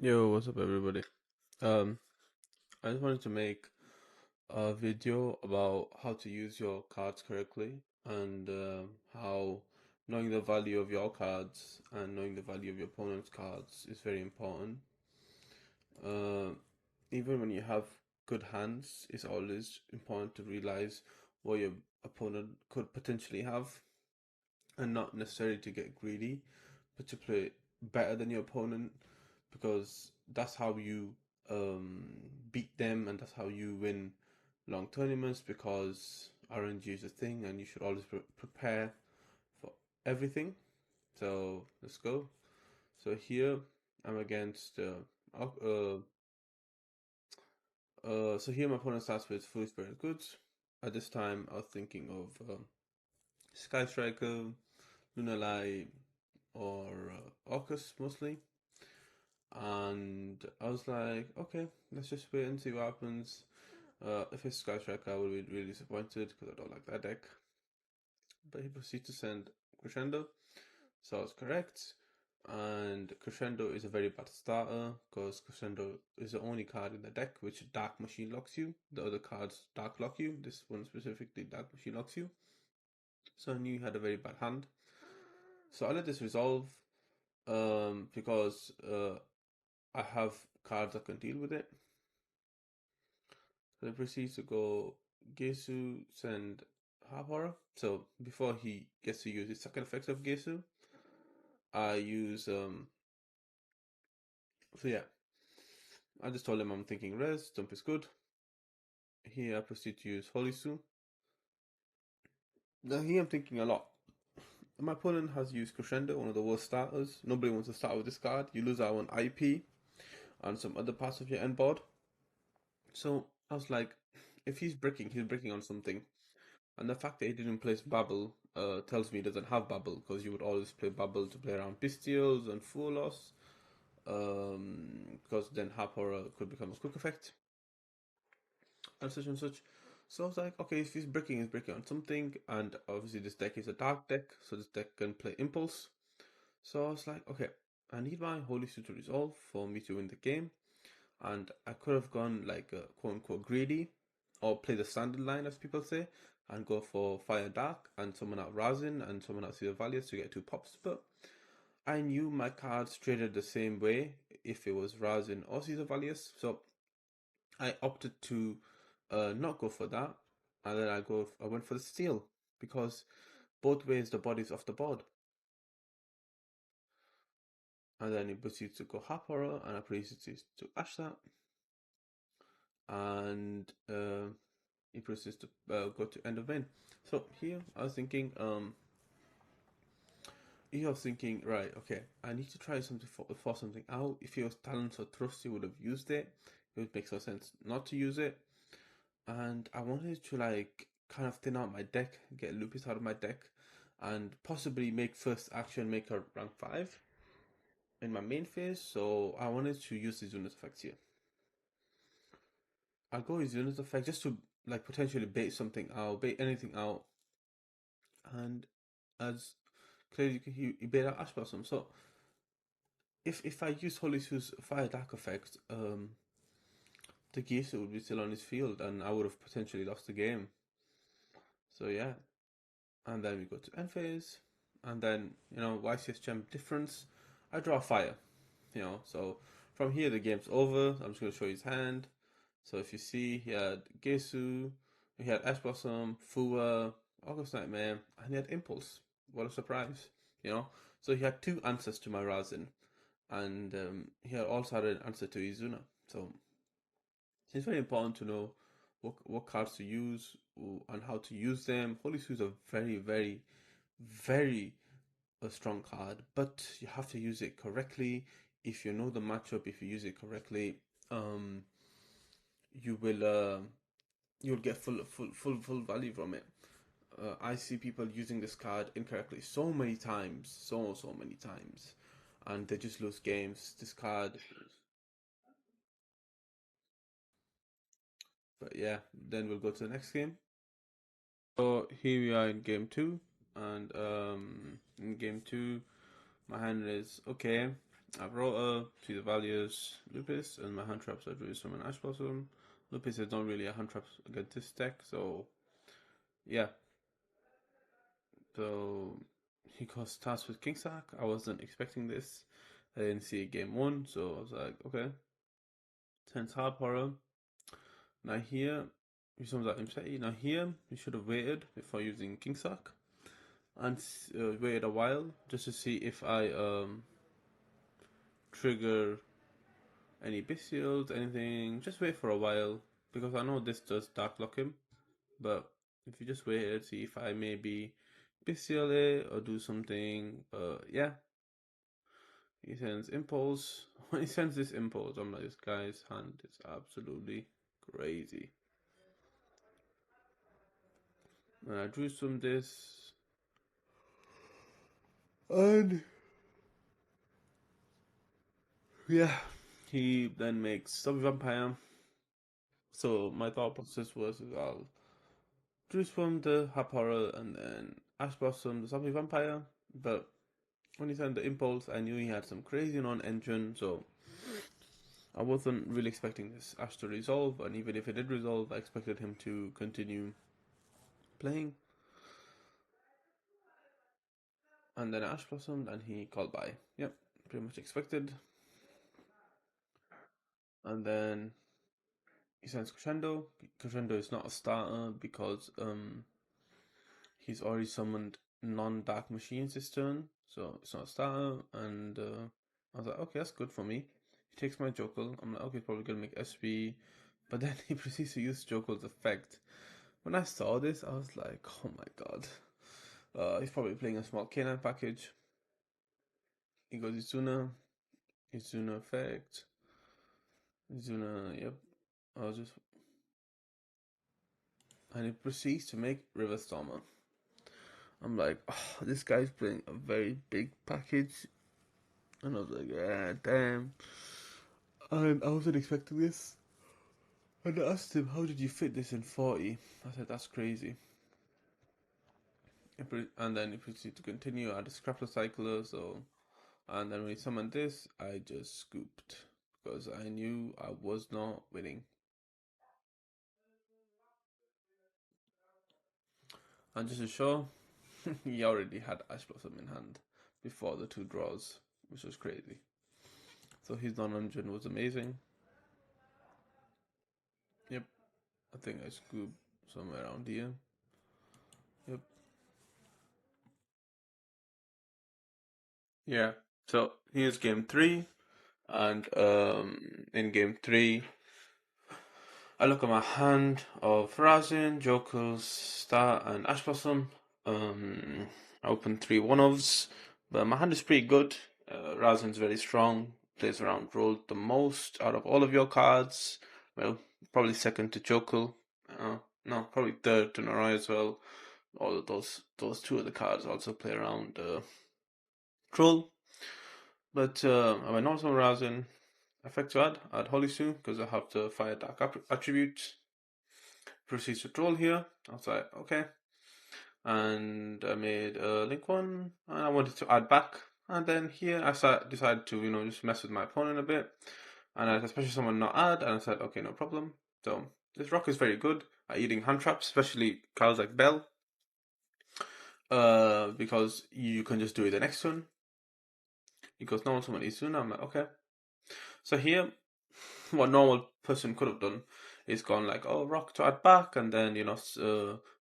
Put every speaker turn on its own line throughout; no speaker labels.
Yo, what's up, everybody? Um, I just wanted to make a video about how to use your cards correctly and how knowing the value of your cards and knowing the value of your opponent's cards is very important. Uh, Even when you have good hands, it's always important to realize what your opponent could potentially have and not necessarily to get greedy, but to play better than your opponent because that's how you um, beat them and that's how you win long tournaments because RNG is a thing and you should always prepare for everything. So let's go. So here I'm against so here my opponent starts with Foolish Spirit Goods. At this time I was thinking of Sky Striker, Lunalai, or Orcus mostly. And I was like, okay, let's just wait and see what happens. If it's Sky Striker, I will be really disappointed because I don't like that deck. But he proceeds to send Crescendo, so I was correct. And Crescendo is a very bad starter because Crescendo is the only card in the deck which Dark Machine locks you. The other cards Dark lock you. This one specifically Dark Machine locks you. So I knew he had a very bad hand. So I let this resolve because I have cards that can deal with it. So he proceeds to go Gesu, send Hapara. So before he gets to use his second effect of Gesu, I use so yeah. I just told him I'm thinking res, jump is good. Here I proceed to use Hollie Sue. Now here I'm thinking a lot. My opponent has used Crescendo, one of the worst starters. Nobody wants to start with this card. You lose out on IP and some other parts of your end board. So I was like, if he's breaking on something. And the fact that he didn't place Babel tells me he doesn't have Babel because you would always play Babel to play around Pistios and Fulos because then Hapora could become a quick effect and such and such. So I was like, okay, if he's breaking on something, and obviously this deck is a dark deck, so this deck can play Impulse. So I was like, okay, I need my Holy Suit to resolve for me to win the game, and I could have gone like quote unquote greedy, or play the standard line as people say, and go for Fire Dark and summon out Razin and summon out Seal Valiant to get 2 pops. But I knew my cards traded the same way if it was Razin or Caesar Valius, so I opted to not go for that, and then I went for the steal because both ways the body's off the board. And then he proceeds to go Hapora, and I proceeds to Ash that, and he proceeds to go to end of main. So here I was thinking, right, okay, I need to try something for something out. If he was talent or trust, he would have used it. It would make no sense not to use it. And I wanted to like kind of thin out my deck, get Lupus out of my deck, and possibly make first action make her rank 5 in my main phase. So I wanted to use these unit effects here. I'll go with unit effect just to like potentially bait something out, bait anything out, and as clearly you can he bait out Ash Blossom. So if I use Holy Sue's Fire Dark effect, the Geisha would be still on his field, and I would have potentially lost the game. So yeah, and then we go to end phase, and then YCS gem difference. I draw fire, So from here the game's over. I'm just gonna show you his hand. So if you see, he had Gesu, he had Ash Blossom, Fua, August Nightmare, and he had Impulse. What a surprise, So he had 2 answers to my Razin, and he had also had an answer to Izuna. So it's very important to know what cards to use and how to use them. Holy Sue is a very, very, very a strong card, but you have to use it correctly. If you know the matchup, if you use it correctly, you will you'll get full value from it. I see people using this card incorrectly so many times, so many times, and they just lose games. This card, but yeah, then we'll go to the next game. So here we are in game 2, and in game 2, my hand is okay. I've wrote see the values, Lupus, and my hand traps I drew some an Ash Blossom. Lupus is not really a hand trap against this deck, so yeah. So he starts with King Sack. I wasn't expecting this. I didn't see it game one, so I was like, okay. 10 hard horror. Now here, he sums out himself. Now here, you should have waited before using King Sack and waited a while just to see if I trigger any bestials, anything. Just wait for a while because I know this does dark lock him. But if you just waited, see if I maybe bestial it or do something. Yeah, he sends impulse. When he sends this impulse, I'm like, this guy's hand is absolutely crazy. And I drew some this, and yeah, he then makes Sub Vampire. So my thought process was, I'll choose from the Hapora and then Ash Blossom, the Zombie Vampire. But when he sent the impulse, I knew he had some crazy non-engine, so I wasn't really expecting this Ash to resolve. And even if it did resolve, I expected him to continue playing. And then Ash Blossomed, and he called by. Yep, pretty much expected. And then he sends Crescendo. Crescendo is not a starter because he's already summoned non-dark machines this turn, so it's not a starter. And I was like, okay, that's good for me. He takes my Jokel. I'm like, okay, he's probably gonna make SP, but then he proceeds to use Jokel's effect. When I saw this, I was like, oh my god. He's probably playing a small canine package. He goes Izuna effect, Izuna, yep. I was just, and it proceeds to make River Stormer. I'm like, oh, this guy's playing a very big package. And I was like, yeah, damn. And I wasn't expecting this. And I asked him, how did you fit this in 40? I said, that's crazy. And then he proceeded to continue. I had a Scrapper Cycler, so. And then when he summoned this, I just scooped. Because I knew I was not winning. And just to show, he already had Ash Blossom in hand before the two draws, which was crazy. So his non-engine was amazing. Yep, I think I scooped somewhere around here. Yep. Yeah. So here's game three, and in game three, I look at my hand of Razin, Jokers, Star, and Ash Blossom. I open three one-ofs, but my hand is pretty good. Razin's very strong, plays around roll the most out of all of your cards. Well, probably second to Jokel. No, probably third to Narai as well. All of those two of the cards also play around Troll. But I went also Razin. Effect to add Hollie Sue because I have the Fire Dark attribute. Proceeds to troll here. I was like, okay. And I made a link one and I wanted to add back. And then here I decided to, just mess with my opponent a bit. And I especially someone not add, and I said, okay, no problem. So this rock is very good at eating hand traps, especially cards like Bell. Because you can just do it the next turn. Because normal summon is soon. I'm like, okay. So here, what normal person could have done is gone like, oh, rock to add back, and then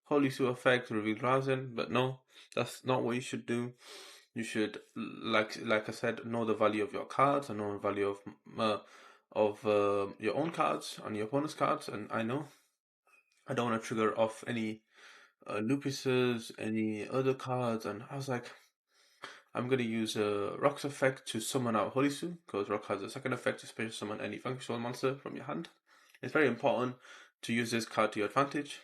Holy Sue effect reveal Razin. But no, that's not what you should do. You should, like I said, know the value of your cards and know the value of your own cards and your opponent's cards. And I know I don't want to trigger off any Lupuses, any other cards, and I was like, I'm going to use Rock's effect to summon out Holisu, because Rock has a second effect to special summon any Vanquish Soul monster from your hand. It's very important to use this card to your advantage.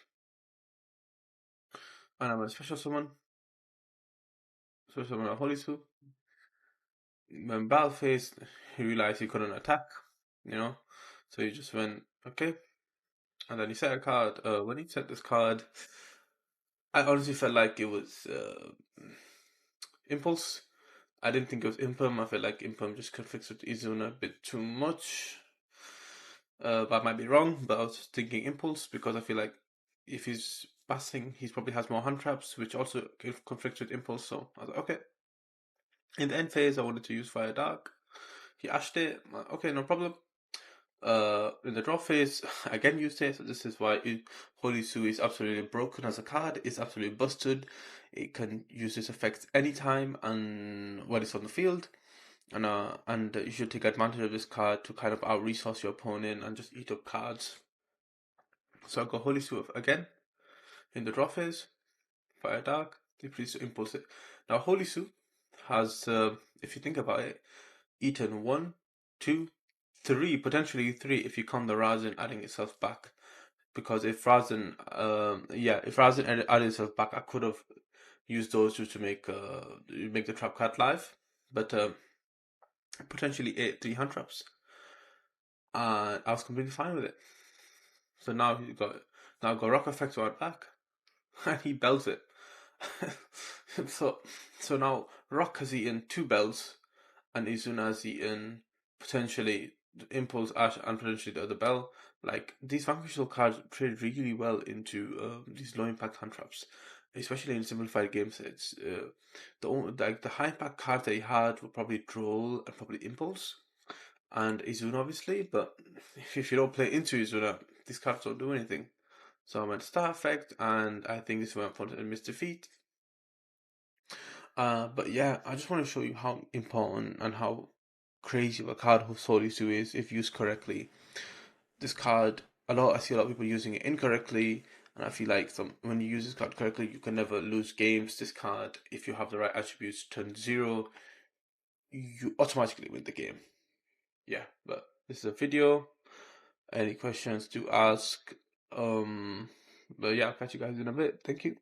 And I'm going to special summon out Holisu. When battle phase, he realized he couldn't attack, so he just went, okay. And then he set a card. When he set this card, I honestly felt like it was Impulse. I didn't think it was Imperm. I feel like Imperm just conflicts with Izuna a bit too much. But I might be wrong, but I was thinking Impulse because I feel like if he's passing, he probably has more hand traps, which also conflicts with Impulse. So I was like, okay. In the end phase, I wanted to use Fire Dark. He ashed it. Okay, no problem. In the draw phase, I again used it. So this is why Hollie Sue is absolutely broken as a card. It's absolutely busted. It can use this effect anytime and when it's on the field. And you should take advantage of this card to kind of out resource your opponent and just eat up cards. So I got Hollie Sue again in the draw phase. Fire Dark. Please impulse it. Now Hollie Sue has, if you think about it, eaten 1, 2, 3, potentially 3 if you count the Razin adding itself back. Because if Razin, if Razin added itself back, I could have used those just to make the trap card live. But potentially ate 3 hand traps. And I was completely fine with it. So now I've got Rock Effect right back. And he bells it. so now Rock has eaten 2 bells, and Izuna has eaten potentially Impulse, Ash, and potentially the other bell. Like, these Vanquish Soul cards trade really well into these low impact hand traps, especially in simplified game sets. The high impact cards that he had were probably Droll and probably Impulse and Izuna, obviously. But if you don't play into Izuna, these cards don't do anything. So I went Star Effect, and I think this is where my opponent missed defeat. But yeah, I just want to show you how important and how crazy of a card Hollie Sue is if used correctly. This card, I see a lot of people using it incorrectly, and I feel like when you use this card correctly, you can never lose games. This card, if you have the right attributes, turn 0, you automatically win the game. Yeah, but this is a video. Any questions to ask? But yeah, I'll catch you guys in a bit. Thank you.